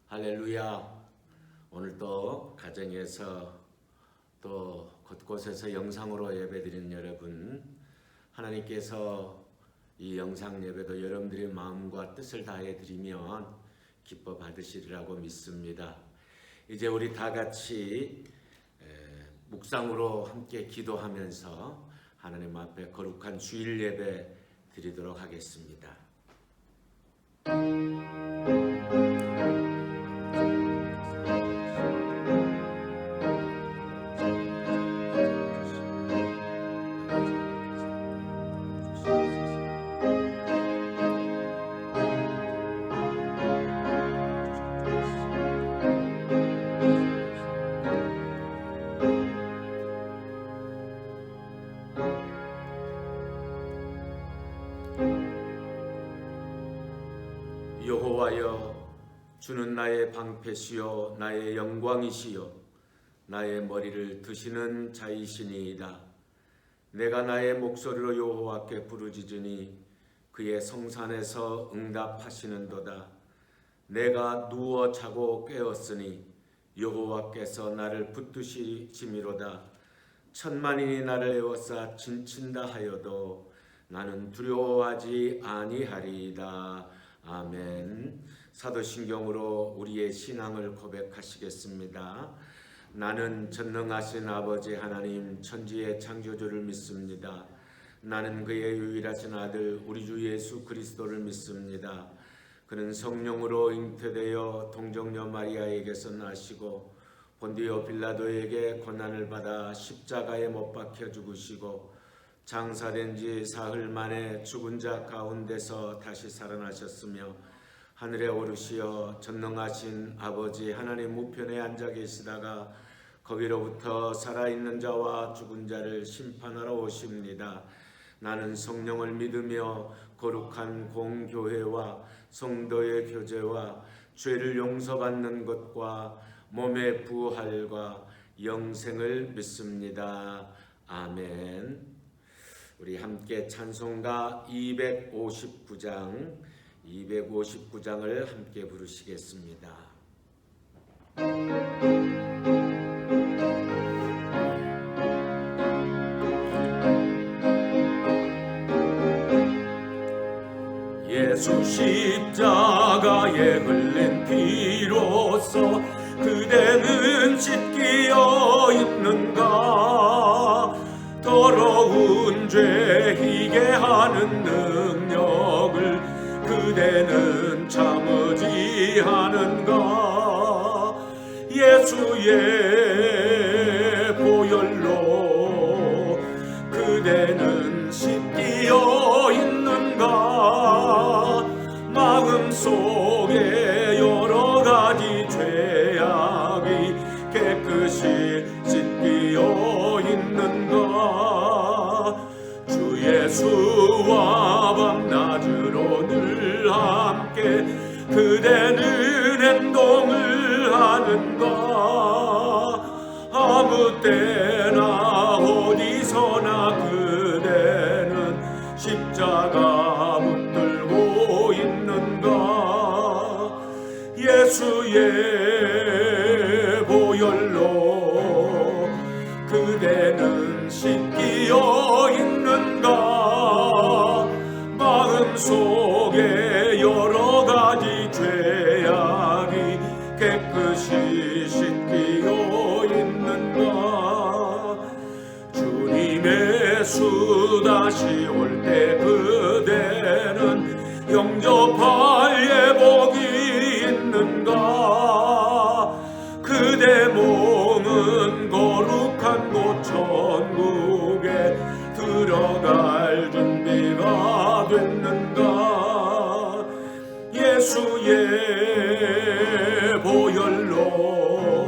할렐루야. 오늘도 가정에서 또 곳곳에서 영상으로 예배드리는 여러분, 하나님께서 이 영상 예배도 여러분들의 마음과 뜻을 다해 드리면 기뻐 받으시리라고 믿습니다. 이제 우리 다 같이 묵상으로 함께 기도하면서 하나님 앞에 거룩한 주일 예배 드리도록 하겠습니다. 여호와여, 주는 나의 방패시요 나의 영광이시요 나의 머리를 드시는 자이시니이다. 내가 나의 목소리로 여호와께 부르짖으니 그의 성산에서 응답하시는도다. 내가 누워 자고 깨었으니 여호와께서 나를 붙드시미로다. 천만인이 나를 에워싸 진친다 하여도 나는 두려워하지 아니하리이다. 아멘. 사도신경으로 우리의 신앙을 고백하시겠습니다. 나는 전능하신 아버지 하나님 천지의 창조주를 믿습니다. 나는 그의 유일하신 아들 우리 주 예수 그리스도를 믿습니다. 그는 성령으로 잉태되어 동정녀 마리아에게서 나시고 본디오 빌라도에게 고난을 받아 십자가에 못 박혀 죽으시고 장사된 지 사흘 만에 죽은 자 가운데서 다시 살아나셨으며 하늘에 오르시어 전능하신 아버지 하나님 우편에 앉아 계시다가 거기로부터 살아있는 자와 죽은 자를 심판하러 오십니다. 나는 성령을 믿으며 거룩한 공교회와 성도의 교제와 죄를 용서받는 것과 몸의 부활과 영생을 믿습니다. 아멘. 우리 함께 찬송가 259장을 함께 부르시겠습니다. 예수 십자가에 흘린 피로써 그대는 씻기어 있는가? 더러운 죄 희게 하는 능력을 그대는 참으지 하는가? 예수의 보혈로 그대는 씻기어 있는가? 마음속에 여러 가지 죄악이 깨끗이 씻기어 있는가? 주 예수와 밤낮으로 늘 함께 그대는 행동을 하는가? 아무 때나 어디서나 그대는 십자가 붙들고 있는가? 예수의 보혈로 그대는 씻기어 있는가? 마음속에 여러 가지 죄악이 깨끗이 씻기어 있는가? 주님의 수 다시 올 때 그대는 영접할 예복이 있는가? 그대 몸은 거룩한 곳 천국에 들어갈 준비가 됐는가? 예수의 보혈로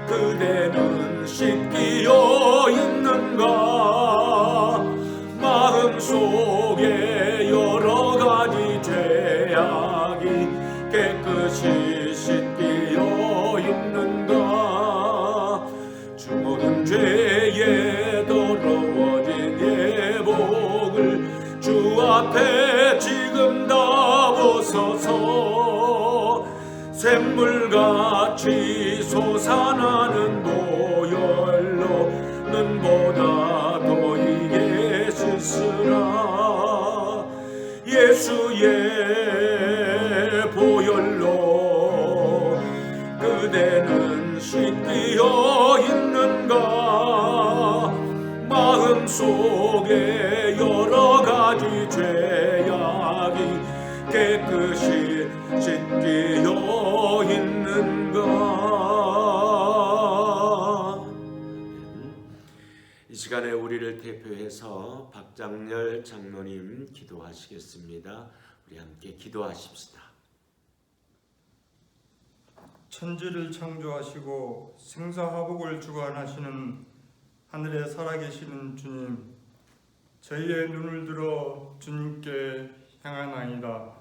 그대는 씻기어 있는가? 마음속에 여러 가지 죄악이 깨끗이 씻기어 있는가? 주 모든 죄에 더러워진 예복을 주 앞에 지금 다 벗어서 샘물같이 솟아나는 보혈로 눈보다 더이게 씻으라. 예수의 보혈로 그대는 씻기어 있는가. 마음속에 여러 가지 죄악이 깨끗이 씻기어 있는가. 이 시간에 우리를 대표해서 박장렬 장로님 기도하시겠습니다. 우리 함께 기도하십시다. 천지를 창조하시고 생사화복을 주관하시는 하늘에 살아계시는 주님, 저희의 눈을 들어 주님께 향하나이다.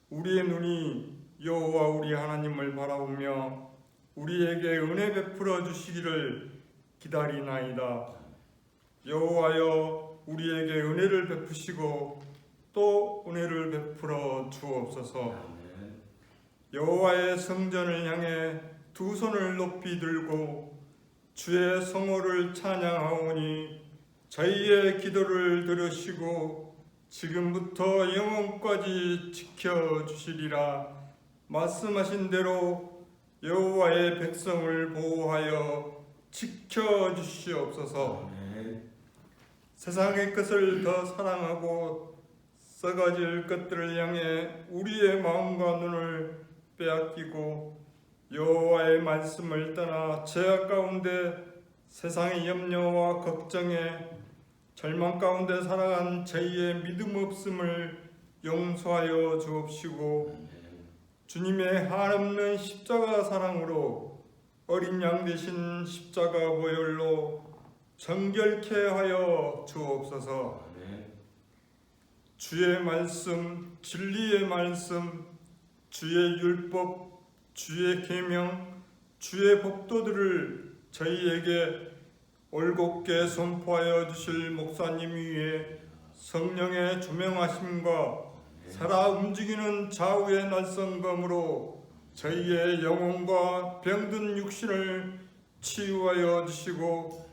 우리의 눈이 여호와 우리 하나님을 바라보며 우리에게 은혜 베풀어 주시기를 기다리나이다. 여호와여, 우리에게 은혜를 베푸시고 또 은혜를 베풀어 주옵소서. 여호와의 성전을 향해 두 손을 높이 들고 주의 성호를 찬양하오니 저희의 기도를 들으시고 지금부터 영원까지 지켜주시리라. 말씀하신 대로 여호와의 백성을 보호하여 지켜주시옵소서. 세상의 것을 더 사랑하고 썩어질 것들을 향해 우리의 마음과 눈을 빼앗기고 여호와의 말씀을 떠나 죄악 가운데 세상의 염려와 걱정에 절망 가운데 살아간 저희의 믿음 없음을 용서하여 주옵시고 주님의 한없는 십자가 사랑으로 어린 양 되신 십자가 보혈로 정결케 하여 주옵소서. 주의 말씀, 진리의 말씀, 주의 율법, 주의 계명, 주의 법도들을 저희에게 올곧게 선포하여 주실 목사님 위에 성령의 조명하심과 살아 움직이는 좌우의 날성검으로 저희의 영혼과 병든 육신을 치유하여 주시고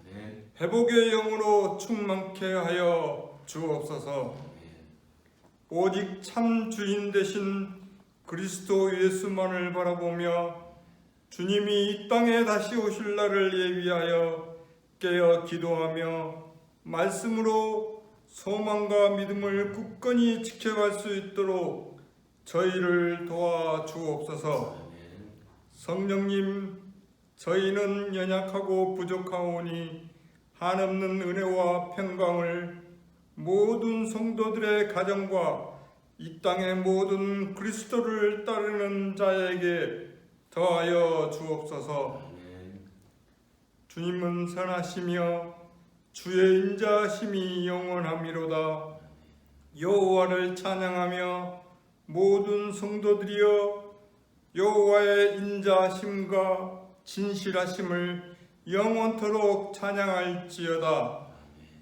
회복의 영으로 충만케 하여 주옵소서. 오직 참 주인 되신 그리스도 예수만을 바라보며 주님이 이 땅에 다시 오실 날을 예비하여 깨어 기도하며 말씀으로 소망과 믿음을 굳건히 지켜갈 수 있도록 저희를 도와 주옵소서. 성령님, 저희는 연약하고 부족하오니 한없는 은혜와 평강을 모든 성도들의 가정과 이 땅의 모든 그리스도를 따르는 자에게 더하여 주옵소서. 주님은 선하시며 주의 인자하심이 영원하미로다. 여호와를 찬양하며 모든 성도들이여 여호와의 인자하심과 진실하심을 영원토록 찬양할지어다.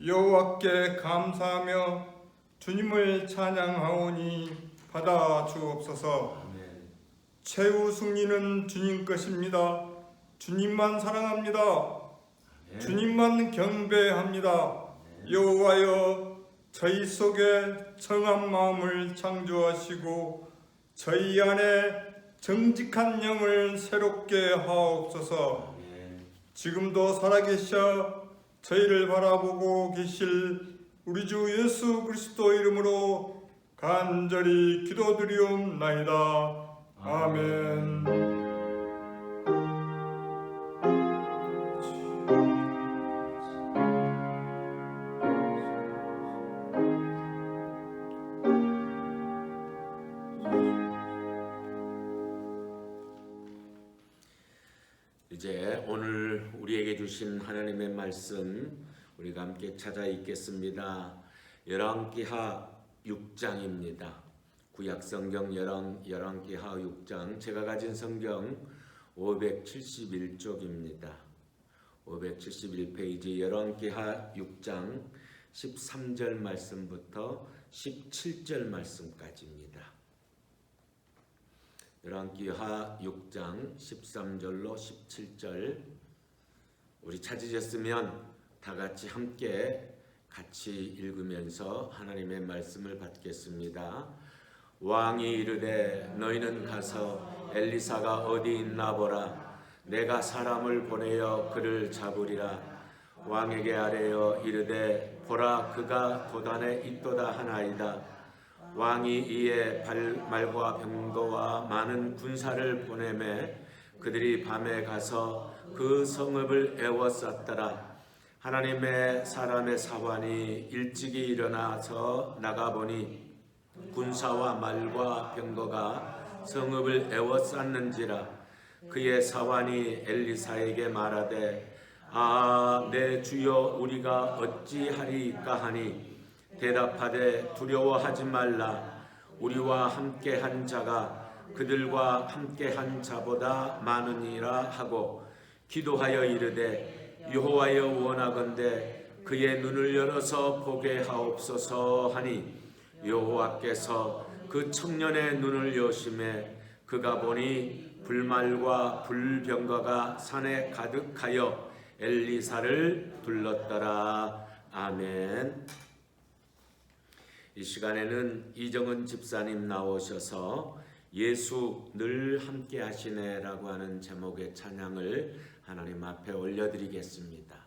여호와께 감사하며 주님을 찬양하오니 받아 주옵소서. 최후 승리는 주님 것입니다. 주님만 사랑합니다. 주님만 경배합니다. 여호와여, 저희 속에 정한 마음을 창조하시고 저희 안에 정직한 영을 새롭게 하옵소서. 지금도 살아계셔 저희를 바라보고 계실 우리 주 예수 그리스도 이름으로 간절히 기도드리옵나이다. 아멘. 이제 오늘 우리에게 주신 하나님의 말씀 우리가 함께 찾아 읽겠습니다. 열왕기하 6장입니다. 구약성경 열왕기하 6장, 제가 가진 성경 571쪽입니다. 571페이지 열왕기하 6장 13절 말씀부터 17절 말씀까지입니다. 열왕기하 6장 13절로 17절 우리 찾으셨으면 다 같이 함께 같이 읽으면서 하나님의 말씀을 받겠습니다. 왕이 이르되 너희는 가서 엘리사가 어디 있나 보라. 내가 사람을 보내어 그를 잡으리라. 왕에게 아뢰어 이르되 보라 그가 도단에 있도다 하나이다. 왕이 이에 말과 병거와 많은 군사를 보내매 그들이 밤에 가서 그 성읍을 에워쌌더라. 하나님의 사람의 사환이 일찍이 일어나서 나가보니 군사와 말과 병거가 성읍을 에워쌌는지라. 그의 사환이 엘리사에게 말하되 내 주여 우리가 어찌하리이까 하니 대답하되 두려워하지 말라. 우리와 함께한 자가 그들과 함께한 자보다 많으니라 하고 기도하여 이르되 여호와여 원하건대 그의 눈을 열어서 보게 하옵소서 하니 여호와께서 그 청년의 눈을 여시매 그가 보니 불말과 불병거가 산에 가득하여 엘리사를 불렀더라. 아멘. 이 시간에는 이정은 집사님 나오셔서 예수 늘 함께 하시네라고 하는 제목의 찬양을 하나님 앞에 올려드리겠습니다.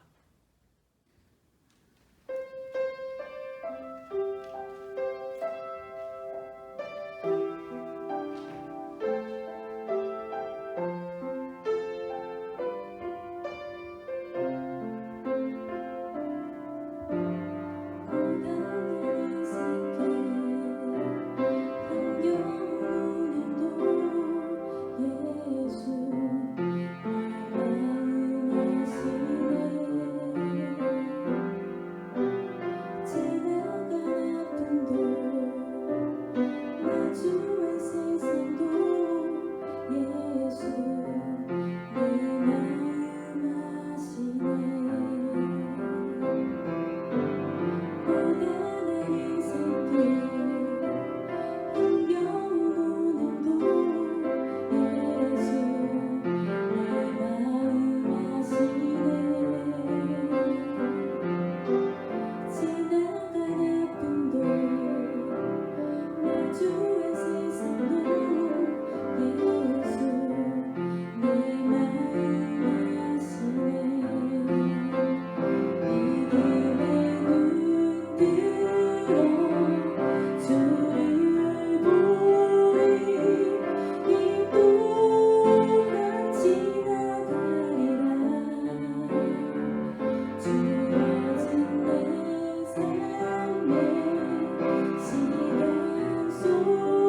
소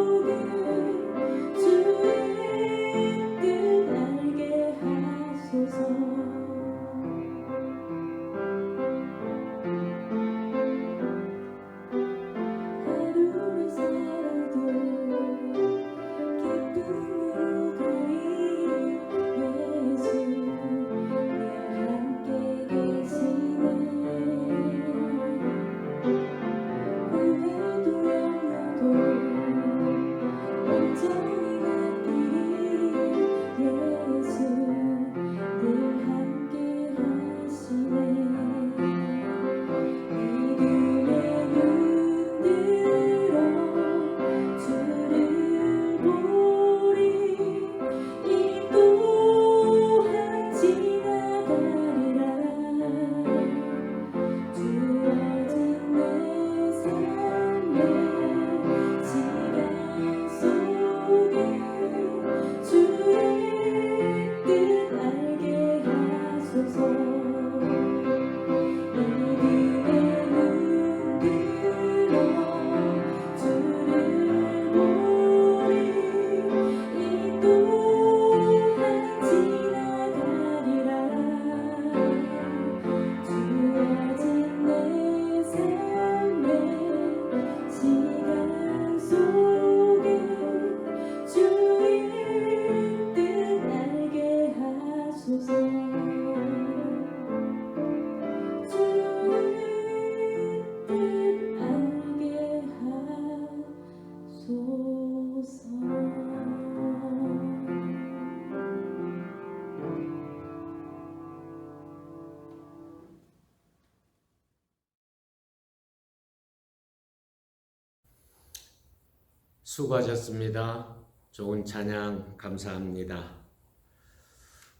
수고하셨습니다. 좋은 찬양 감사합니다.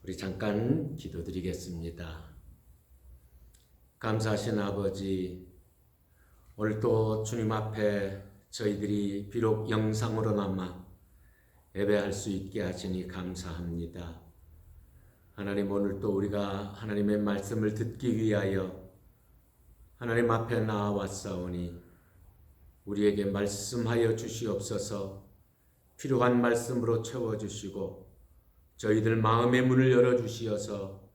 우리 잠깐 기도드리겠습니다. 감사하신 아버지, 오늘도 주님 앞에 저희들이 비록 영상으로나마 예배할 수 있게 하시니 감사합니다. 하나님, 오늘도 우리가 하나님의 말씀을 듣기 위하여 하나님 앞에 나아왔사오니 우리에게 말씀하여 주시옵소서. 필요한 말씀으로 채워주시고 저희들 마음의 문을 열어주시어서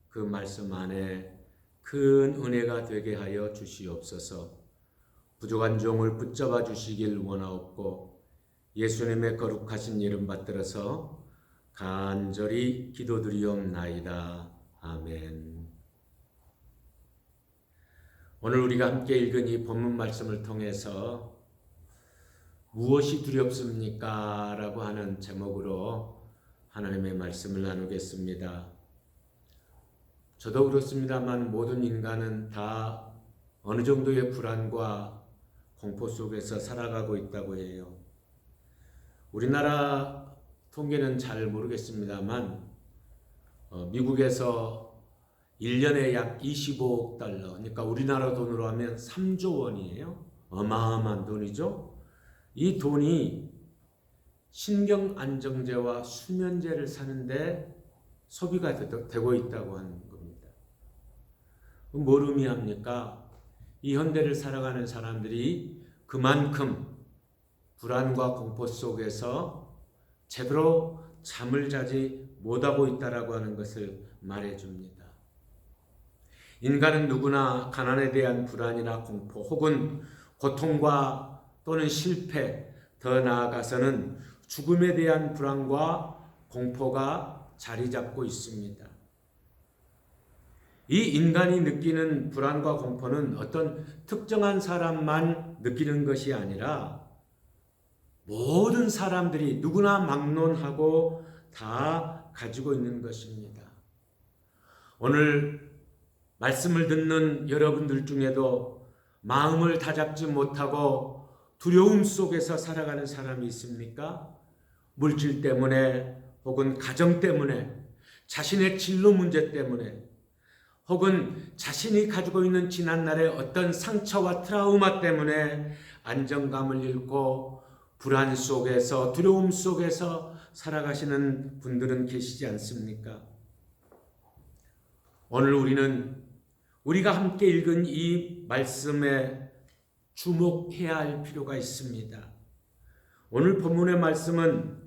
그 말씀 안에 큰 은혜가 되게 하여 주시옵소서. 부족한 종을 붙잡아 주시길 원하옵고 예수님의 거룩하신 이름 받들어서 간절히 기도드리옵나이다. 아멘. 오늘 우리가 함께 읽은 이 본문 말씀을 통해서 무엇이 두렵습니까? 라고 하는 제목으로 하나님의 말씀을 나누겠습니다. 저도 그렇습니다만 모든 인간은 다 어느 정도의 불안과 공포 속에서 살아가고 있다고 해요. 우리나라 통계는 잘 모르겠습니다만 미국에서 1년에 약 25억 달러, 그러니까 우리나라 돈으로 하면 3조 원이에요. 어마어마한 돈이죠. 이 돈이 신경안정제와 수면제를 사는데 소비가 되고 있다고 하는 겁니다. 뭘 의미합니까? 이 현대를 살아가는 사람들이 그만큼 불안과 공포 속에서 제대로 잠을 자지 못하고 있다라고 하는 것을 말해줍니다. 인간은 누구나 가난에 대한 불안이나 공포 혹은 고통과 또는 실패, 더 나아가서는 죽음에 대한 불안과 공포가 자리 잡고 있습니다. 이 인간이 느끼는 불안과 공포는 어떤 특정한 사람만 느끼는 것이 아니라 모든 사람들이 누구나 막론하고 다 가지고 있는 것입니다. 오늘 말씀을 듣는 여러분들 중에도 마음을 다잡지 못하고 두려움 속에서 살아가는 사람이 있습니까? 물질 때문에 혹은 가정 때문에 자신의 진로 문제 때문에 혹은 자신이 가지고 있는 지난날의 어떤 상처와 트라우마 때문에 안정감을 잃고 불안 속에서 두려움 속에서 살아가시는 분들은 계시지 않습니까? 오늘 우리가 함께 읽은 이 말씀에 주목해야 할 필요가 있습니다. 오늘 본문의 말씀은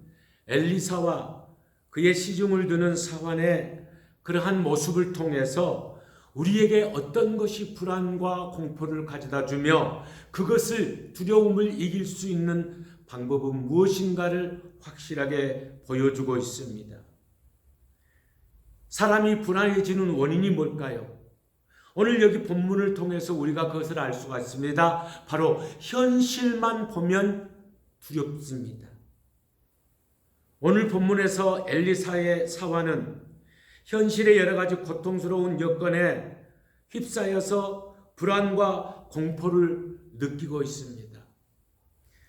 엘리사와 그의 시중을 드는 사환의 그러한 모습을 통해서 우리에게 어떤 것이 불안과 공포를 가져다 주며 그것을 두려움을 이길 수 있는 방법은 무엇인가를 확실하게 보여주고 있습니다. 사람이 불안해지는 원인이 뭘까요? 오늘 여기 본문을 통해서 우리가 그것을 알 수가 있습니다. 바로 현실만 보면 두렵습니다. 오늘 본문에서 엘리사의 사환은 현실의 여러 가지 고통스러운 여건에 휩싸여서 불안과 공포를 느끼고 있습니다.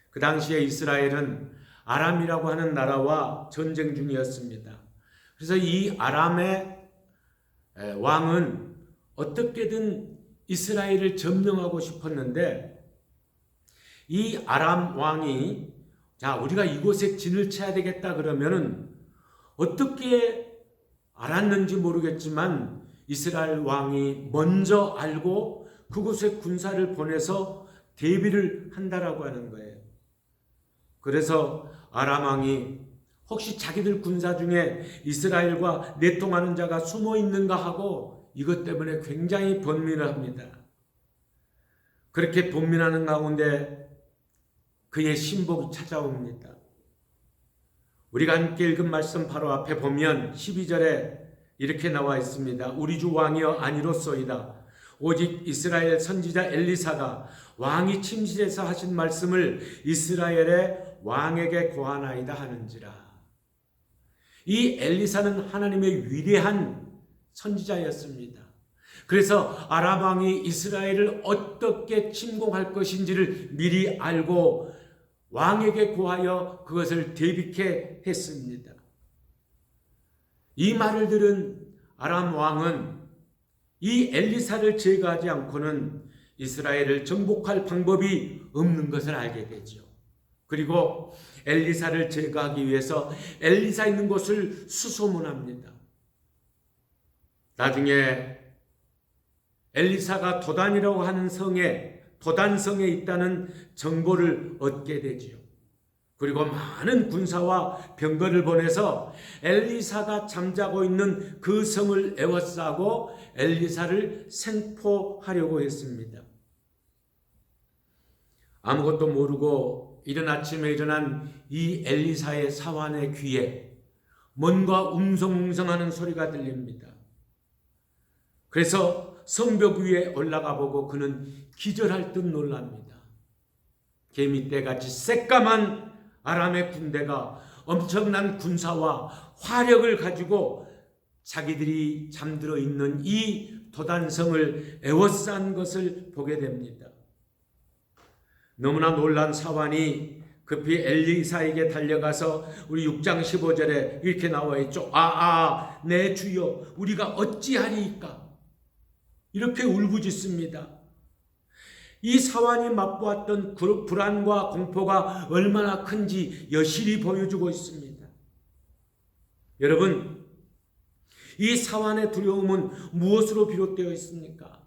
그 당시에 이스라엘은 아람이라고 하는 나라와 전쟁 중이었습니다. 그래서 이 아람의 왕은 어떻게든 이스라엘을 점령하고 싶었는데 이 아람 왕이 우리가 이곳에 진을 쳐야 되겠다 그러면은 어떻게 알았는지 모르겠지만 이스라엘 왕이 먼저 알고 그곳에 군사를 보내서 대비를 한다라고 하는 거예요. 그래서 아람 왕이 혹시 자기들 군사 중에 이스라엘과 내통하는 자가 숨어 있는가 하고 이것 때문에 굉장히 번민을 합니다. 그렇게 번민하는 가운데 그의 신복이 찾아옵니다. 우리가 함께 읽은 말씀 바로 앞에 보면 12절에 이렇게 나와 있습니다. 우리 주 왕이여 아니로소이다. 오직 이스라엘 선지자 엘리사가 왕이 침실에서 하신 말씀을 이스라엘의 왕에게 고하나이다 하는지라. 이 엘리사는 하나님의 위대한 선지자였습니다. 그래서 아람 왕이 이스라엘을 어떻게 침공할 것인지를 미리 알고 왕에게 고하여 그것을 대비케 했습니다. 이 말을 들은 아람 왕은 이 엘리사를 제거하지 않고는 이스라엘을 정복할 방법이 없는 것을 알게 되죠. 그리고 엘리사를 제거하기 위해서 엘리사 있는 곳을 수소문합니다. 나중에 엘리사가 도단이라고 하는 도단성에 있다는 정보를 얻게 되지요. 그리고 많은 군사와 병거를 보내서 엘리사가 잠자고 있는 그 성을 에워싸고 엘리사를 생포하려고 했습니다. 아무것도 모르고 이른 아침에 일어난 이 엘리사의 사환의 귀에 뭔가 웅성웅성하는 소리가 들립니다. 그래서 성벽 위에 올라가 보고 그는 기절할 듯 놀랍니다. 개미떼같이 새까만 아람의 군대가 엄청난 군사와 화력을 가지고 자기들이 잠들어 있는 이 도단성을 에워싼 것을 보게 됩니다. 너무나 놀란 사환이 급히 엘리사에게 달려가서 우리 6장 15절에 이렇게 나와 있죠. 내 주여, 우리가 어찌하리이까? 이렇게 울부짖습니다. 이 사환이 맛보았던 불안과 공포가 얼마나 큰지 여실히 보여주고 있습니다. 여러분, 이 사환의 두려움은 무엇으로 비롯되어 있습니까?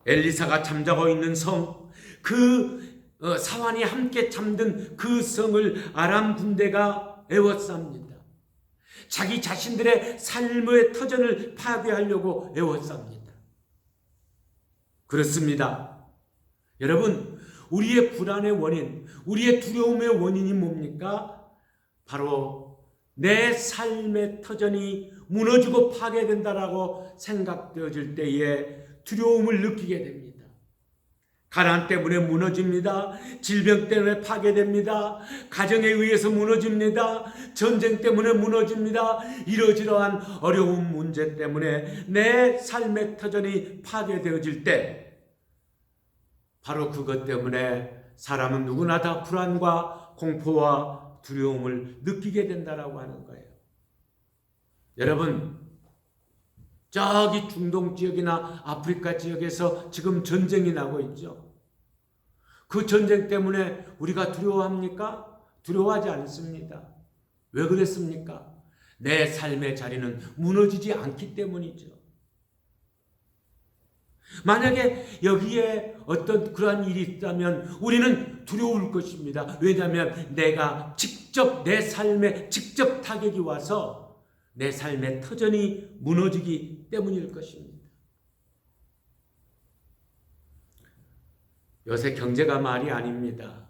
엘리사가 잠자고 있는 성, 사환이 함께 잠든 그 성을 아람 군대가 에워쌉니다. 자기 자신들의 삶의 터전을 파괴하려고 에워쌉니다. 그렇습니다. 여러분, 우리의 불안의 원인, 우리의 두려움의 원인이 뭡니까? 바로 내 삶의 터전이 무너지고 파괴된다라고 생각되어질 때에 두려움을 느끼게 됩니다. 가난 때문에 무너집니다. 질병 때문에 파괴됩니다. 가정에 의해서 무너집니다. 전쟁 때문에 무너집니다. 이러저러한 어려운 문제 때문에 내 삶의 터전이 파괴되어질 때 바로 그것 때문에 사람은 누구나 다 불안과 공포와 두려움을 느끼게 된다라고 하는 거예요. 여러분, 저기 중동 지역이나 아프리카 지역에서 지금 전쟁이 나고 있죠. 그 전쟁 때문에 우리가 두려워합니까? 두려워하지 않습니다. 왜 그랬습니까? 내 삶의 자리는 무너지지 않기 때문이죠. 만약에 여기에 어떤 그러한 일이 있다면 우리는 두려울 것입니다. 왜냐하면 내가 직접 내 삶에 직접 타격이 와서 내 삶의 터전이 무너지기 때문일 것입니다. 요새 경제가 말이 아닙니다.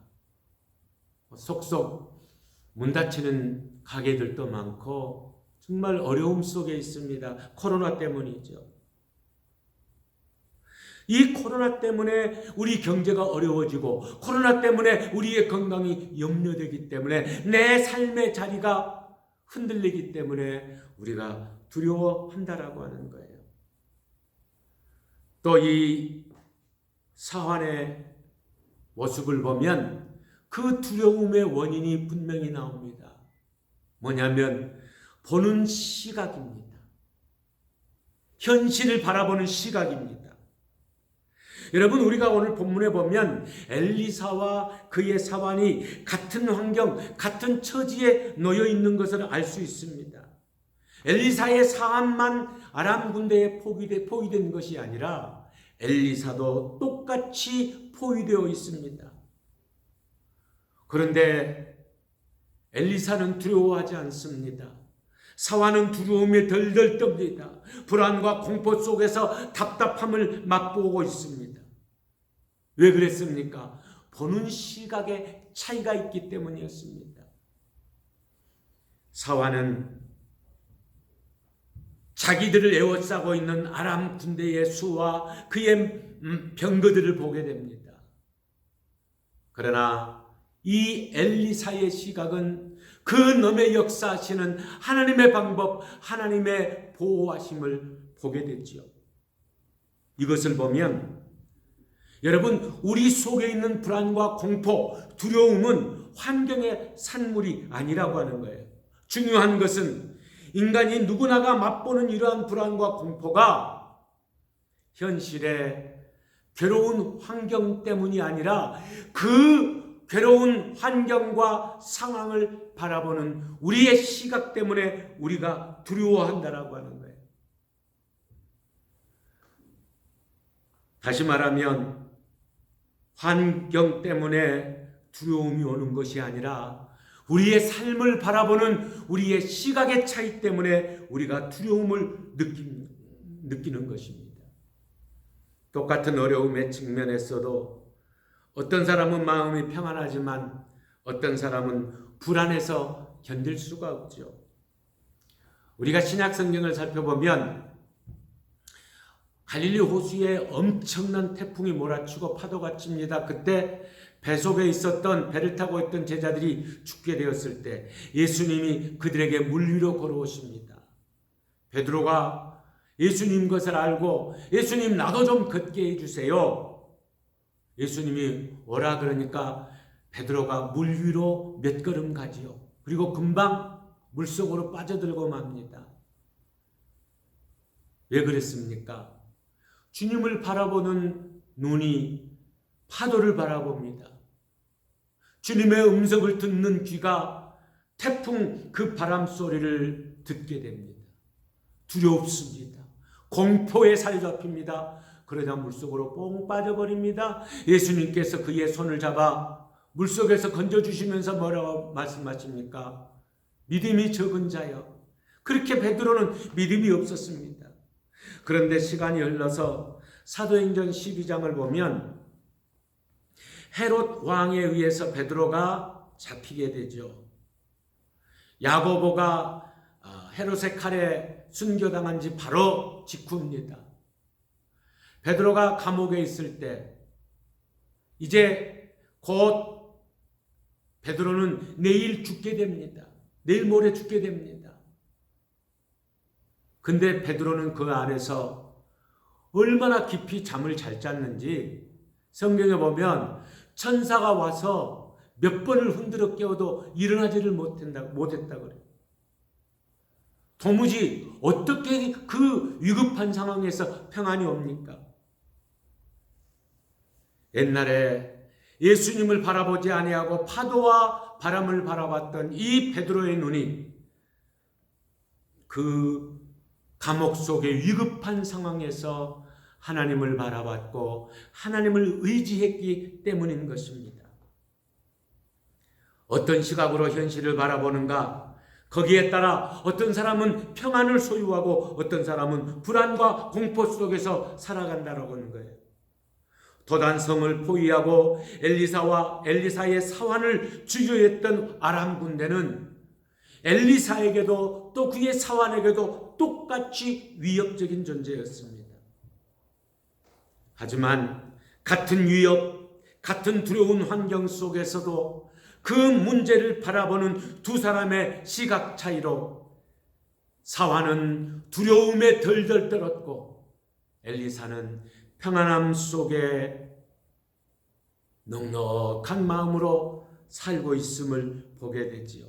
속속 문 닫히는 가게들도 많고 정말 어려움 속에 있습니다. 코로나 때문이죠. 이 코로나 때문에 우리 경제가 어려워지고 코로나 때문에 우리의 건강이 염려되기 때문에 내 삶의 자리가 흔들리기 때문에 우리가 두려워한다라고 하는 거예요. 또 이 사환의 모습을 보면 그 두려움의 원인이 분명히 나옵니다. 뭐냐면 보는 시각입니다. 현실을 바라보는 시각입니다. 여러분, 우리가 오늘 본문에 보면 엘리사와 그의 사환이 같은 환경, 같은 처지에 놓여 있는 것을 알 수 있습니다. 엘리사의 사환만 아람 군대에 포위된 것이 아니라 엘리사도 똑같이 포위되어 있습니다. 그런데 엘리사는 두려워하지 않습니다. 사환은 두려움에 덜덜 떱니다. 불안과 공포 속에서 답답함을 맛보고 있습니다. 왜 그랬습니까? 보는 시각에 차이가 있기 때문이었습니다. 사환은 자기들을 에워싸고 있는 아람 군대의 수와 그의 병거들을 보게 됩니다. 그러나 이 엘리사의 시각은 그 넘에 역사하시는 하나님의 방법, 하나님의 보호하심을 보게 됐지요. 이것을 보면 여러분, 우리 속에 있는 불안과 공포, 두려움은 환경의 산물이 아니라고 하는 거예요. 중요한 것은 인간이 누구나가 맛보는 이러한 불안과 공포가 현실의 괴로운 환경 때문이 아니라 그 괴로운 환경과 상황을 바라보는 우리의 시각 때문에 우리가 두려워한다라고 하는 거예요. 다시 말하면 환경 때문에 두려움이 오는 것이 아니라 우리의 삶을 바라보는 우리의 시각의 차이 때문에 우리가 두려움을 느끼는 것입니다. 똑같은 어려움에 직면했어도 어떤 사람은 마음이 평안하지만 어떤 사람은 불안해서 견딜 수가 없죠. 우리가 신약 성경을 살펴보면 갈릴리 호수에 엄청난 태풍이 몰아치고 파도가 칩니다. 그때 배 속에 있었던, 배를 타고 있던 제자들이 죽게 되었을 때 예수님이 그들에게 물 위로 걸어오십니다. 베드로가 예수님 것을 알고 예수님 나도 좀 걷게 해주세요. 예수님이 오라 그러니까 베드로가 물 위로 몇 걸음 가지요. 그리고 금방 물속으로 빠져들고 맙니다. 왜 그랬습니까? 주님을 바라보는 눈이 파도를 바라봅니다. 주님의 음성을 듣는 귀가 태풍 그 바람 소리를 듣게 됩니다. 두렵습니다. 공포에 사로잡힙니다. 그러자 물속으로 뽕 빠져버립니다. 예수님께서 그의 손을 잡아 물속에서 건져주시면서 뭐라고 말씀하십니까? 믿음이 적은 자여. 그렇게 베드로는 믿음이 없었습니다. 그런데 시간이 흘러서 사도행전 12장을 보면 헤롯 왕에 의해서 베드로가 잡히게 되죠. 야고보가 헤롯의 칼에 순교당한 지 바로 직후입니다. 베드로가 감옥에 있을 때 이제 곧 베드로는 내일 죽게 됩니다. 내일 모레 죽게 됩니다. 근데 베드로는 그 안에서 얼마나 깊이 잠을 잘 잤는지 성경에 보면 천사가 와서 몇 번을 흔들어 깨워도 일어나지를 못했다 그래요. 도무지 어떻게 그 위급한 상황에서 평안이 옵니까? 옛날에 예수님을 바라보지 아니하고 파도와 바람을 바라봤던 이 베드로의 눈이 그 감옥 속의 위급한 상황에서 하나님을 바라봤고 하나님을 의지했기 때문인 것입니다. 어떤 시각으로 현실을 바라보는가? 거기에 따라 어떤 사람은 평안을 소유하고 어떤 사람은 불안과 공포 속에서 살아간다라고 하는 거예요. 도단성을 포위하고 엘리사의 사환을 주저했던 아람 군대는 엘리사에게도 또 그의 사환에게도 똑같이 위협적인 존재였습니다. 하지만 같은 위협, 같은 두려운 환경 속에서도 그 문제를 바라보는 두 사람의 시각 차이로 사환은 두려움에 덜덜 떨었고 엘리사는 평안함 속에 넉넉한 마음으로 살고 있음을 보게 되지요.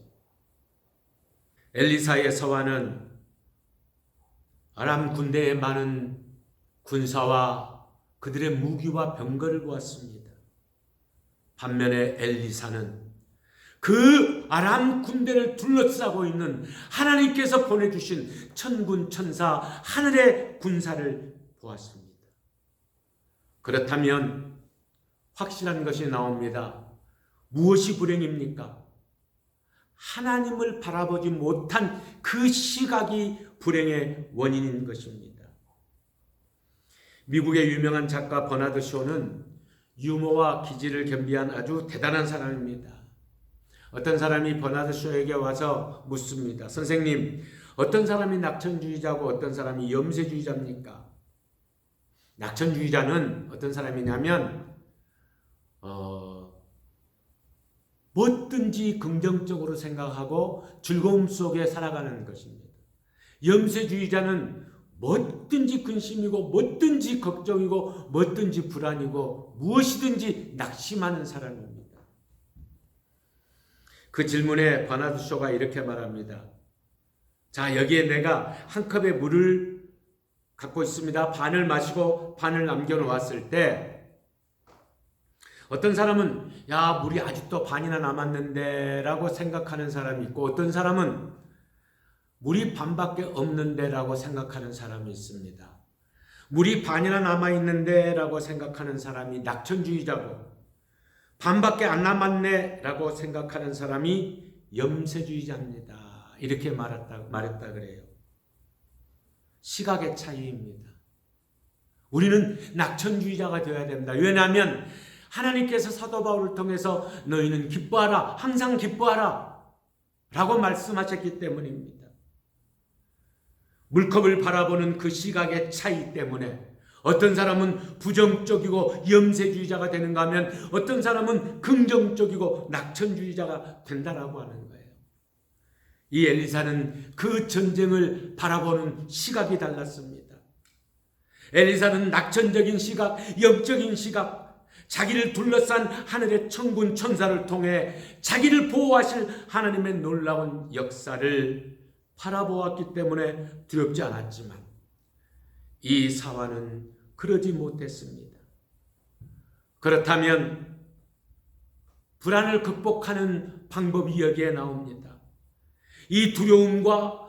엘리사의 사환은 아람 군대의 많은 군사와 그들의 무기와 병거를 보았습니다. 반면에 엘리사는 그 아람 군대를 둘러싸고 있는 하나님께서 보내주신 천군 천사 하늘의 군사를 보았습니다. 그렇다면 확실한 것이 나옵니다. 무엇이 불행입니까? 하나님을 바라보지 못한 그 시각이 불행의 원인인 것입니다. 미국의 유명한 작가 버나드 쇼는 유머와 기질을 겸비한 아주 대단한 사람입니다. 어떤 사람이 버나드 쇼에게 와서 묻습니다. 선생님, 어떤 사람이 낙천주의자고 어떤 사람이 염세주의자입니까? 낙천주의자는 어떤 사람이냐면 뭐든지 긍정적으로 생각하고 즐거움 속에 살아가는 것입니다. 염세주의자는 뭐든지 근심이고 뭐든지 걱정이고 뭐든지 불안이고 무엇이든지 낙심하는 사람입니다. 그 질문에 버나드쇼가 이렇게 말합니다. 자, 여기에 내가 한 컵의 물을 갖고 있습니다. 반을 마시고 반을 남겨놓았을 때 어떤 사람은 야, 물이 아직도 반이나 남았는데 라고 생각하는 사람이 있고, 어떤 사람은 물이 반밖에 없는데 라고 생각하는 사람이 있습니다. 물이 반이나 남아있는데 라고 생각하는 사람이 낙천주의자고, 반밖에 안 남았네 라고 생각하는 사람이 염세주의자입니다. 이렇게 말했다 그래요. 시각의 차이입니다. 우리는 낙천주의자가 되어야 됩니다. 왜냐하면 하나님께서 사도 바울을 통해서 너희는 기뻐하라, 항상 기뻐하라 라고 말씀하셨기 때문입니다. 물컵을 바라보는 그 시각의 차이 때문에 어떤 사람은 부정적이고 염세주의자가 되는가 하면 어떤 사람은 긍정적이고 낙천주의자가 된다라고 하는 거예요. 이 엘리사는 그 전쟁을 바라보는 시각이 달랐습니다. 엘리사는 낙천적인 시각, 영적인 시각, 자기를 둘러싼 하늘의 천군 천사를 통해 자기를 보호하실 하나님의 놀라운 역사를 바라보았기 때문에 두렵지 않았지만 이 사화는 그러지 못했습니다. 그렇다면 불안을 극복하는 방법이 여기에 나옵니다. 이 두려움과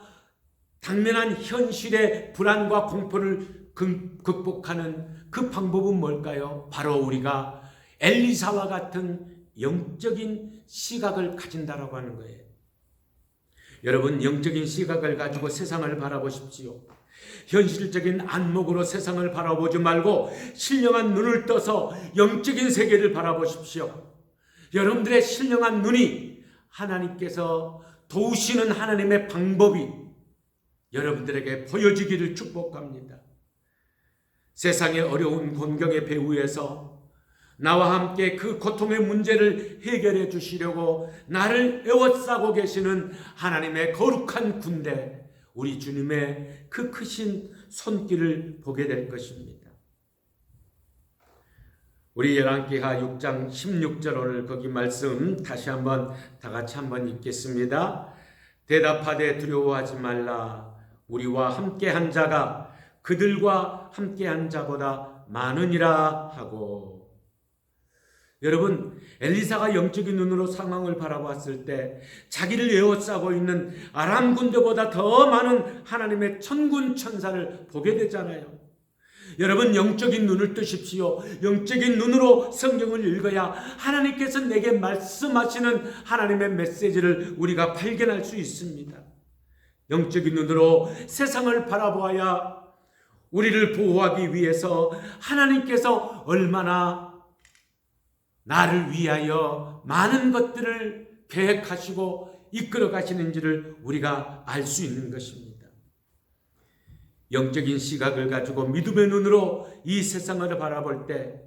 당면한 현실의 불안과 공포를 극복하는 그 방법은 뭘까요? 바로 우리가 엘리사와 같은 영적인 시각을 가진다라고 하는 거예요. 여러분, 영적인 시각을 가지고 세상을 바라보십시오. 현실적인 안목으로 세상을 바라보지 말고 신령한 눈을 떠서 영적인 세계를 바라보십시오. 여러분들의 신령한 눈이 하나님께서 도우시는 하나님의 방법이 여러분들에게 보여지기를 축복합니다. 세상의 어려운 곤경의 배후에서 나와 함께 그 고통의 문제를 해결해 주시려고 나를 에워싸고 계시는 하나님의 거룩한 군대, 우리 주님의 그 크신 손길을 보게 될 것입니다. 우리 열왕기하 6장 16절 오늘 거기 말씀 다시 한번 다 같이 한번 읽겠습니다. 대답하되 두려워하지 말라. 우리와 함께한 자가 그들과 함께한 자보다 많으니라 하고. 여러분, 엘리사가 영적인 눈으로 상황을 바라봤을 때 자기를 에워싸고 있는 아람 군대보다 더 많은 하나님의 천군 천사를 보게 되잖아요. 여러분, 영적인 눈을 뜨십시오. 영적인 눈으로 성경을 읽어야 하나님께서 내게 말씀하시는 하나님의 메시지를 우리가 발견할 수 있습니다. 영적인 눈으로 세상을 바라보아야 우리를 보호하기 위해서 하나님께서 얼마나 나를 위하여 많은 것들을 계획하시고 이끌어 가시는지를 우리가 알 수 있는 것입니다. 영적인 시각을 가지고 믿음의 눈으로 이 세상을 바라볼 때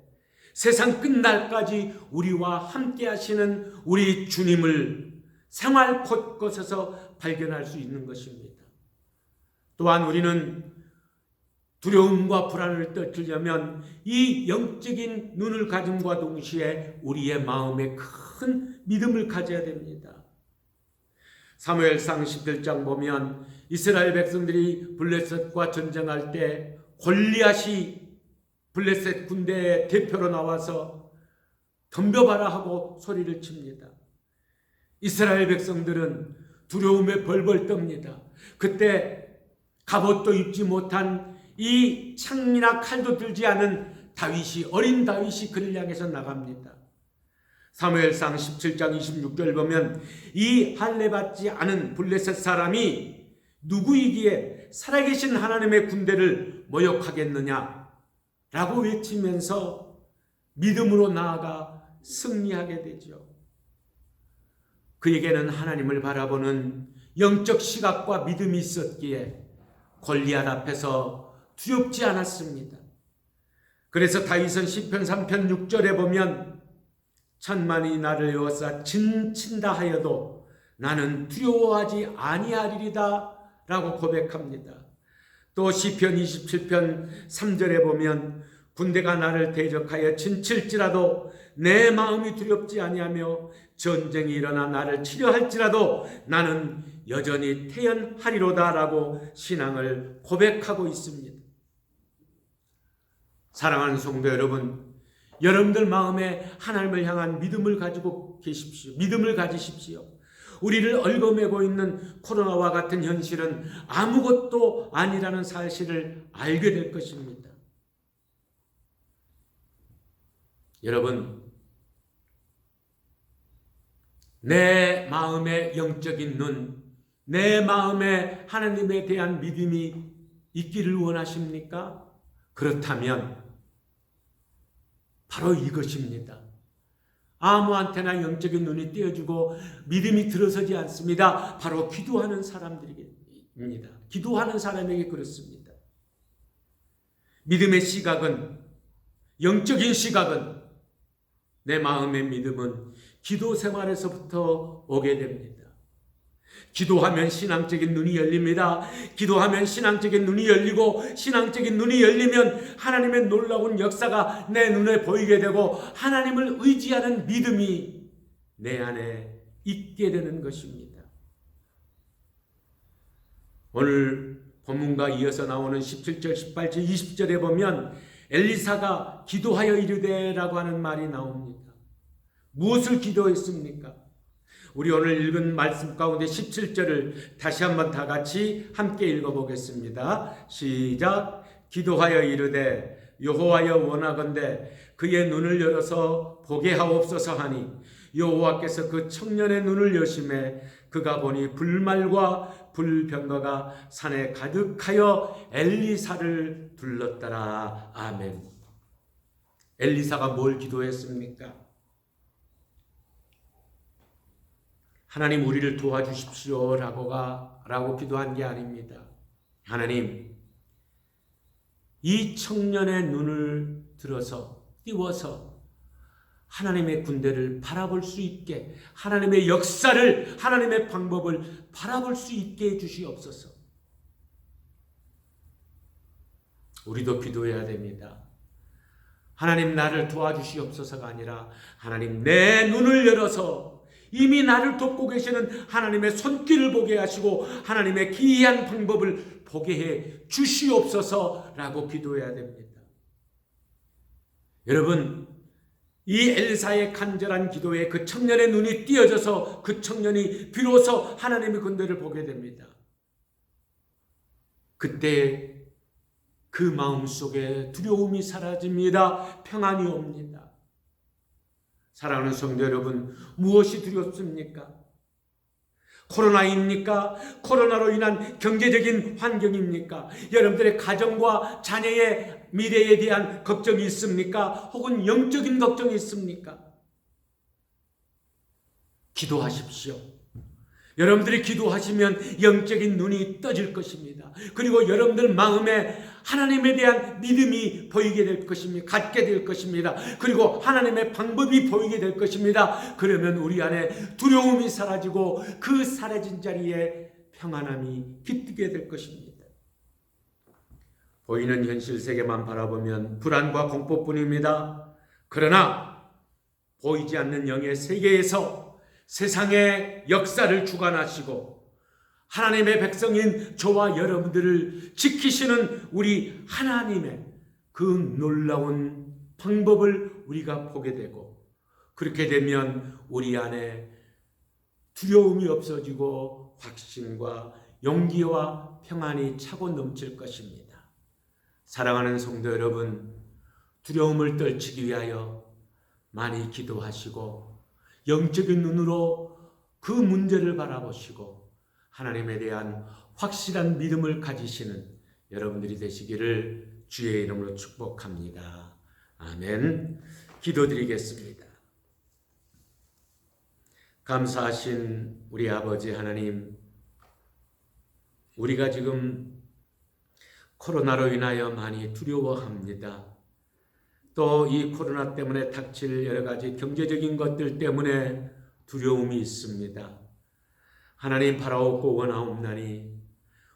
세상 끝날까지 우리와 함께 하시는 우리 주님을 생활 곳곳에서 발견할 수 있는 것입니다. 또한 우리는 두려움과 불안을 떨치려면 이 영적인 눈을 가짐과 동시에 우리의 마음에 큰 믿음을 가져야 됩니다. 사무엘상 11장 보면 이스라엘 백성들이 블레셋과 전쟁할 때 골리앗이 블레셋 군대의 대표로 나와서 덤벼봐라 하고 소리를 칩니다. 이스라엘 백성들은 두려움에 벌벌 떱니다. 그때 갑옷도 입지 못한 이 창이나 칼도 들지 않은 다윗이, 어린 다윗이 그를 향해서 나갑니다. 사무엘상 17장 26절 보면 이 할례받지 않은 블레셋 사람이 누구이기에 살아계신 하나님의 군대를 모욕하겠느냐 라고 외치면서 믿음으로 나아가 승리하게 되죠. 그에게는 하나님을 바라보는 영적 시각과 믿음이 있었기에 골리앗 앞에서 두렵지 않았습니다. 그래서 다윗은 시편 3편 6절에 보면 천만이 나를 에워싸 진친다 하여도 나는 두려워하지 아니하리이다 라고 고백합니다. 또 시편 27편 3절에 보면 군대가 나를 대적하여 진칠지라도 내 마음이 두렵지 아니하며 전쟁이 일어나 나를 치려할지라도 나는 여전히 태연하리로다라고 신앙을 고백하고 있습니다. 사랑하는 성도 여러분, 여러분들 마음에 하나님을 향한 믿음을 가지고 계십시오. 믿음을 가지십시오. 우리를 얽어매고 있는 코로나와 같은 현실은 아무것도 아니라는 사실을 알게 될 것입니다. 여러분, 내 마음의 영적인 눈, 내 마음에 하나님에 대한 믿음이 있기를 원하십니까? 그렇다면 바로 이것입니다. 아무한테나 영적인 눈이 띄어주고 믿음이 들어서지 않습니다. 바로 기도하는 사람들입니다. 기도하는 사람에게 그렇습니다. 믿음의 시각은, 영적인 시각은, 내 마음의 믿음은 기도 생활에서부터 오게 됩니다. 기도하면 신앙적인 눈이 열립니다. 기도하면 신앙적인 눈이 열리고, 신앙적인 눈이 열리면 하나님의 놀라운 역사가 내 눈에 보이게 되고 하나님을 의지하는 믿음이 내 안에 있게 되는 것입니다. 오늘 본문과 이어서 나오는 17절, 18절, 20절에 보면 엘리사가 기도하여 이르되라고 하는 말이 나옵니다. 무엇을 기도했습니까? 우리 오늘 읽은 말씀 가운데 17절을 다시 한번 다 같이 함께 읽어보겠습니다. 시작. 기도하여 이르되 여호와여 원하건대 그의 눈을 열어서 보게 하옵소서 하니 여호와께서 그 청년의 눈을 여심해 그가 보니 불말과 불병거가 산에 가득하여 엘리사를 둘렀더라. 아멘. 엘리사가 뭘 기도했습니까? 하나님 우리를 도와주십시오 라고 기도한 게 아닙니다. 하나님, 이 청년의 눈을 들어서 띄워서 하나님의 군대를 바라볼 수 있게, 하나님의 역사를, 하나님의 방법을 바라볼 수 있게 해주시옵소서. 우리도 기도해야 됩니다. 하나님 나를 도와주시옵소서가 아니라 하나님 내 눈을 열어서 이미 나를 돕고 계시는 하나님의 손길을 보게 하시고 하나님의 기이한 방법을 보게 해 주시옵소서라고 기도해야 됩니다. 여러분, 이 엘사의 간절한 기도에 그 청년의 눈이 띄어져서 그 청년이 비로소 하나님의 군대를 보게 됩니다. 그때 그 마음속에 두려움이 사라집니다. 평안이 옵니다. 사랑하는 성도 여러분, 무엇이 두렵습니까? 코로나입니까? 코로나로 인한 경제적인 환경입니까? 여러분들의 가정과 자녀의 미래에 대한 걱정이 있습니까? 혹은 영적인 걱정이 있습니까? 기도하십시오. 여러분들이 기도하시면 영적인 눈이 떠질 것입니다. 그리고 여러분들 마음에 하나님에 대한 믿음이 보이게 될 것입니다. 갖게 될 것입니다. 그리고 하나님의 방법이 보이게 될 것입니다. 그러면 우리 안에 두려움이 사라지고 그 사라진 자리에 평안함이 깃들게 될 것입니다. 보이는 현실 세계만 바라보면 불안과 공포뿐입니다. 그러나 보이지 않는 영의 세계에서 세상의 역사를 주관하시고 하나님의 백성인 저와 여러분들을 지키시는 우리 하나님의 그 놀라운 방법을 우리가 보게 되고, 그렇게 되면 우리 안에 두려움이 없어지고 확신과 용기와 평안이 차고 넘칠 것입니다. 사랑하는 성도 여러분, 두려움을 떨치기 위하여 많이 기도하시고 영적인 눈으로 그 문제를 바라보시고 하나님에 대한 확실한 믿음을 가지시는 여러분들이 되시기를 주의 이름으로 축복합니다. 아멘. 기도드리겠습니다. 감사하신 우리 아버지 하나님, 우리가 지금 코로나로 인하여 많이 두려워합니다. 또 이 코로나 때문에 닥칠 여러 가지 경제적인 것들 때문에 두려움이 있습니다. 하나님 바라옵고 원하옵나니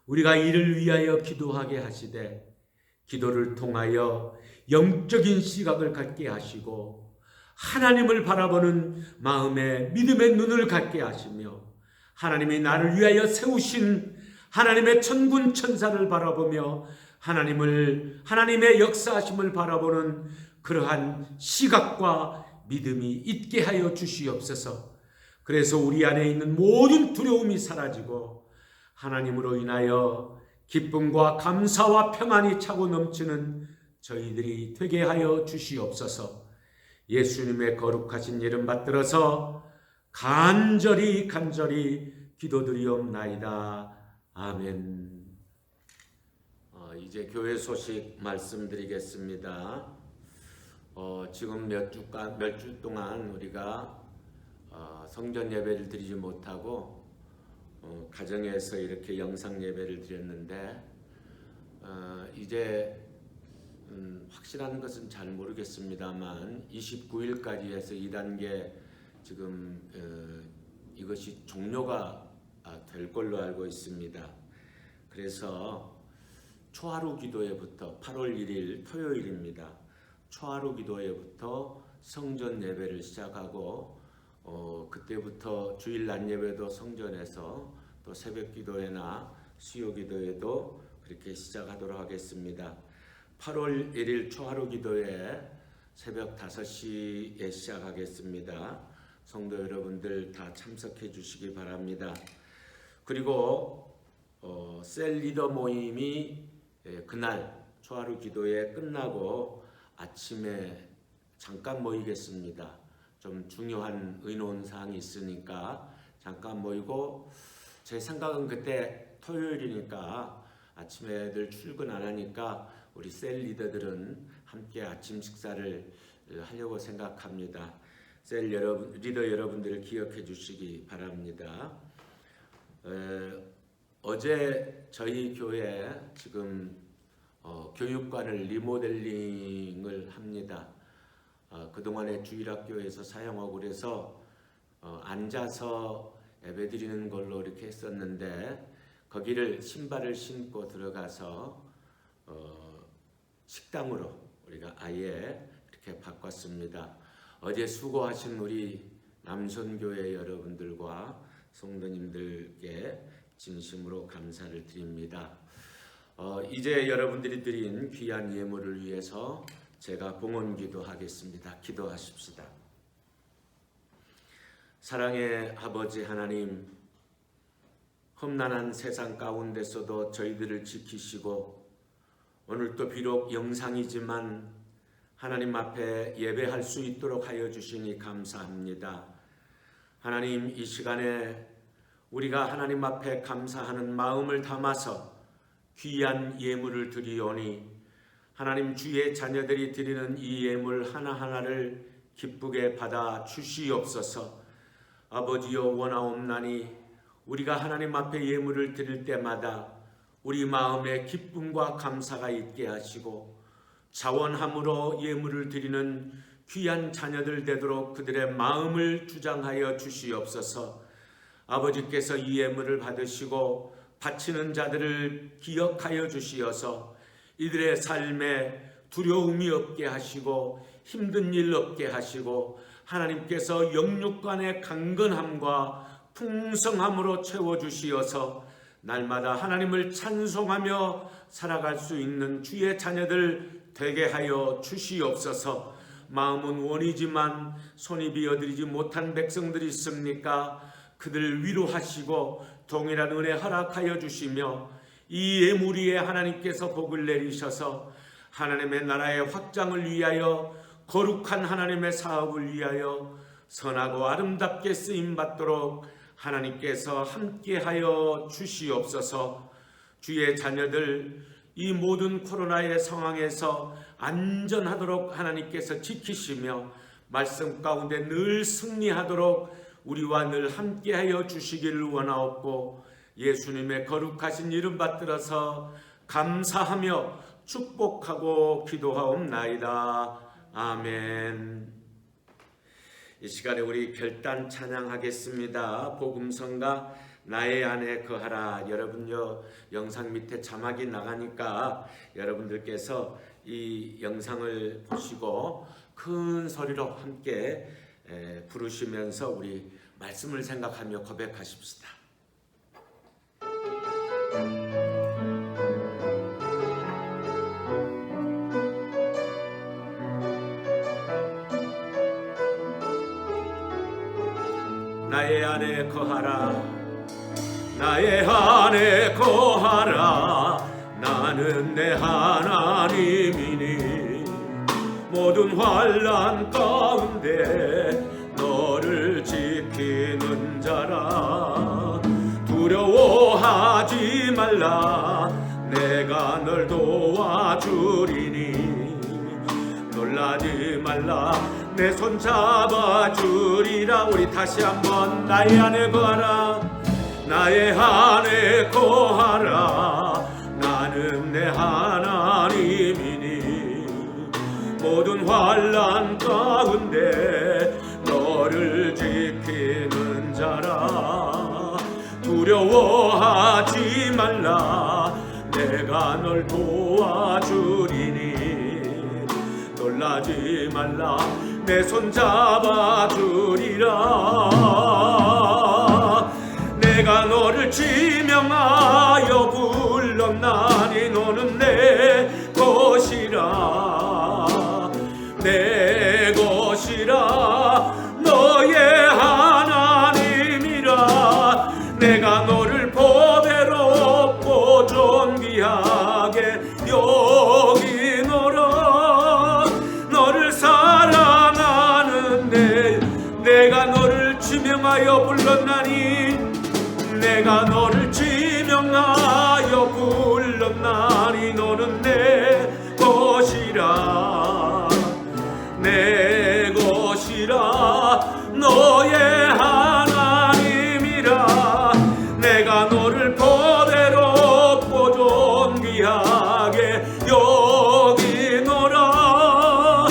우리가 이를 위하여 기도하게 하시되 기도를 통하여 영적인 시각을 갖게 하시고 하나님을 바라보는 마음의 믿음의 눈을 갖게 하시며 하나님이 나를 위하여 세우신 하나님의 천군 천사를 바라보며 하나님의 역사하심을 바라보는 그러한 시각과 믿음이 있게 하여 주시옵소서. 그래서 우리 안에 있는 모든 두려움이 사라지고 하나님으로 인하여 기쁨과 감사와 평안이 차고 넘치는 저희들이 되게 하여 주시옵소서. 예수님의 거룩하신 이름 받들어서 간절히 기도드리옵나이다. 아멘. 이제 교회 소식 말씀드리겠습니다. 지금 몇 주 동안 우리가 성전 예배를 드리지 못하고 가정에서 이렇게 영상 예배를 드렸는데 이제 확실한 것은 잘 모르겠습니다만 29일까지 해서 2단계 지금 이것이 종료가 될 걸로 알고 있습니다. 그래서 초하루 기도회부터 8월 1일 토요일입니다. 초하루 기도회부터 성전 예배를 시작하고 그때부터 주일 낮 예배도 성전에서 또 새벽 기도회나 수요 기도회도 그렇게 시작하도록 하겠습니다. 8월 1일 초하루 기도회 새벽 5시에 시작하겠습니다. 성도 여러분들 다 참석해 주시기 바랍니다. 그리고 셀 리더 모임이 그날 초하루 기도회 끝나고 아침에 잠깐 모이겠습니다. 좀 중요한 의논사항이 있으니까 잠깐 모이고 제 생각은 그때 토요일이니까 아침에 늘 출근 안 하니까 우리 셀 리더들은 함께 아침 식사를 하려고 생각합니다. 셀 리더 여러분들을 기억해 주시기 바랍니다. 어제 저희 교회 지금 교육관을 리모델링을 합니다. 그동안에 주일학교에서 사용하고 그래서 앉아서 예배드리는 걸로 이렇게 했었는데 거기를 신발을 신고 들어가서 식당으로 우리가 아예 이렇게 바꿨습니다. 어제 수고하신 우리 남선교회 여러분들과 성도님들께 진심으로 감사를 드립니다. 이제 여러분들이 드린 귀한 예물을 위해서 제가 봉헌기도 하겠습니다. 기도하십시다. 사랑의 아버지 하나님, 험난한 세상 가운데서도 저희들을 지키시고 오늘도 비록 영상이지만 하나님 앞에 예배할 수 있도록 하여 주시니 감사합니다. 하나님, 이 시간에 우리가 하나님 앞에 감사하는 마음을 담아서 귀한 예물을 드리오니 하나님, 주의 자녀들이 드리는 이 예물 하나하나를 기쁘게 받아 주시옵소서. 아버지여, 원하옵나니 우리가 하나님 앞에 예물을 드릴 때마다 우리 마음에 기쁨과 감사가 있게 하시고 자원함으로 예물을 드리는 귀한 자녀들 되도록 그들의 마음을 주장하여 주시옵소서. 아버지께서 이 예물을 받으시고 바치는 자들을 기억하여 주시어서 이들의 삶에 두려움이 없게 하시고 힘든 일 없게 하시고 하나님께서 영육간의 강건함과 풍성함으로 채워주시어서 날마다 하나님을 찬송하며 살아갈 수 있는 주의 자녀들 되게 하여 주시옵소서. 마음은 원이지만 손이 비어드리지 못한 백성들이 있습니까? 그들 위로하시고 동일한 은혜 허락하여 주시며 이 예물 위에 하나님께서 복을 내리셔서 하나님의 나라의 확장을 위하여 거룩한 하나님의 사업을 위하여 선하고 아름답게 쓰임받도록 하나님께서 함께하여 주시옵소서. 주의 자녀들 이 모든 코로나의 상황에서 안전하도록 하나님께서 지키시며 말씀 가운데 늘 승리하도록 우리와 늘 함께하여 주시기를 원하옵고 예수님의 거룩하신 이름 받들어서 감사하며 축복하고 기도하옵나이다. 아멘. 이 시간에 우리 결단 찬양하겠습니다. 복음성가 나의 안에 거하라. 여러분요, 영상 밑에 자막이 나가니까 여러분들께서 이 영상을 보시고 큰 소리로 함께 부르시면서 우리 말씀을 생각하며 고백하십시다. 나의 안에 거하라. 나의 안에 거하라. 나는 내 하나님이니 모든 환난 가운데 너를 지키는 자라. 두려워하지 말라. 내가 널 도와주리니 놀라지 말라. 내 손 잡아주리라. 우리 다시 한번 나의 안에 거하라. 나의 안에 거하라. 나는 내 하나님이니 모든 환난 가운데 너를 지키는 자라. 두려워하지 말라. 내가 널 도와주리니 놀라지 말라. 내 손 잡아주리라. 내가 너를 지명하여 불렀나니 너는 내 것이라. 내 것이라. 너의 하나님이라. 내가 너를 보배로 얻고 존귀하게 여기노라. 너를 사랑하는데 내가 너를 지명하여 불렀나니 내가 너를 지명하여 불렀나니 너는 내 것이라. 내 것이라. 너의 하나님이라. 내가 너를 보배로 얻고 존귀하게 여기노라.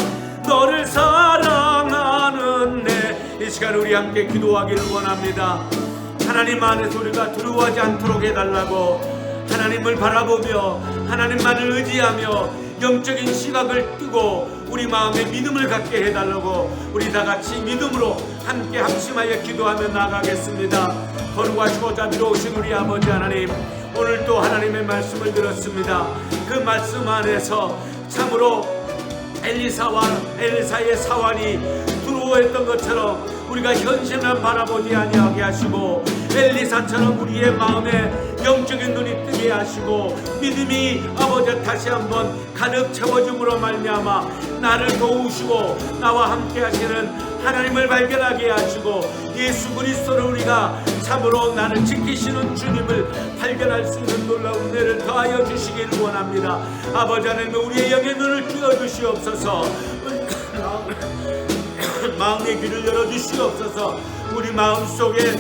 너를 사랑하는 내. 이 시간 우리 함께 기도하기를 원합니다. 하나님 안에서 우리가 두려워하지 않도록 해달라고, 하나님을 바라보며 하나님만을 의지하며 영적인 시각을 뜨고 우리 마음에 믿음을 갖게 해달라고 우리 다같이 믿음으로 함께 합심하여 기도하며 나가겠습니다. 거룩하시고 자비로우신 우리 아버지 하나님, 오늘 또 하나님의 말씀을 들었습니다. 그 말씀 안에서 참으로 엘리사와 엘리사의 사환이 두려워했던 것처럼 우리가 현실만 바라보지 아니하게 하시고 엘리사처럼 우리의 마음에 영적인 눈이 뜨게 하시고 믿음이 아버지 다시 한번 가득 채워짐으로 말미암아 나를 도우시고 나와 함께 하시는 하나님을 발견하게 하시고 예수 그리스도를 우리가 참으로 나를 지키시는 주님을 발견할 수 있는 놀라운 은혜를 더하여 주시기를 원합니다. 아버지 하나님, 우리의 영의 눈을 띄워주시옵소서. 마음의 귀를 열어주시옵소서. 우리 마음속에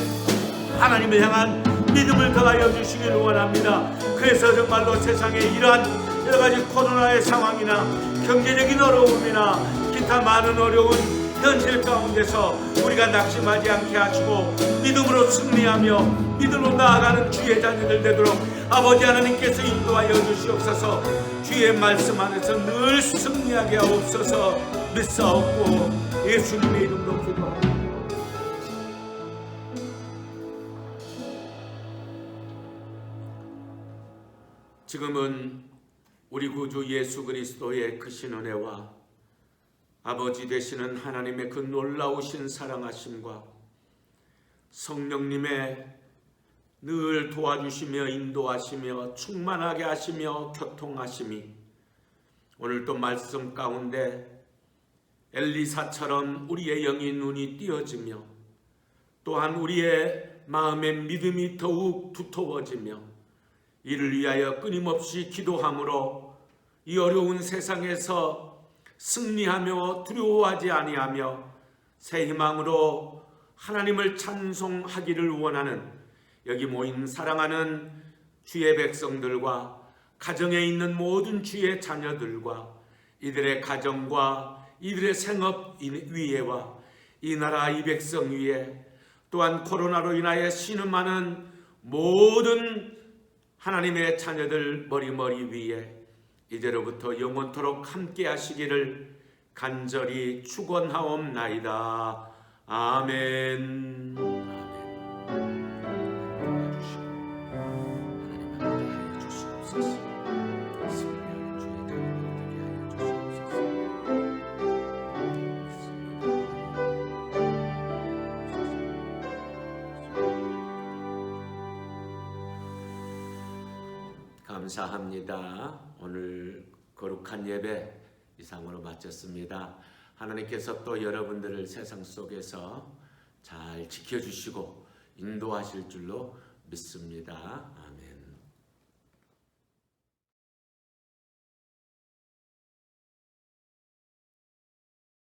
하나님을 향한 믿음을 더하여 주시기를 원합니다. 그래서 정말로 세상에 이러한 여러가지 코로나의 상황이나 경제적인 어려움이나 기타 많은 어려운 현실 가운데서 우리가 낙심하지 않게 하시고 믿음으로 승리하며 믿음으로 나아가는 주의 자녀들 되도록 아버지 하나님께서 인도하여 주시옵소서. 주의 말씀 안에서 늘 승리하게 하옵소서. 믿사옵고 예수님의 이름으로 기도합니다. 지금은 우리 구주 예수 그리스도의 크신 은혜와 아버지 되시는 하나님의 그 놀라우신 사랑하심과 성령님의 늘 도와주시며 인도하시며 충만하게 하시며 교통하심이 오늘도 말씀 가운데 엘리사처럼 우리의 영의 눈이 띄어지며 또한 우리의 마음의 믿음이 더욱 두터워지며 이를 위하여 끊임없이 기도함으로 이 어려운 세상에서 승리하며 두려워하지 아니하며 새 희망으로 하나님을 찬송하기를 원하는 여기 모인 사랑하는 주의 백성들과 가정에 있는 모든 주의 자녀들과 이들의 가정과 이들의 생업 위에와 이 나라 이 백성 위에 또한 코로나로 인하여 신음하는 모든 하나님의 자녀들 머리 위에 이제로부터 영원토록 함께 하시기를 간절히 축원하옵나이다. 아멘. 감사합니다. 오늘 거룩한 예배 이상으로 마쳤습니다. 하나님께서 또 여러분들을 세상 속에서 잘 지켜주시고 인도하실 줄로 믿습니다. 아멘.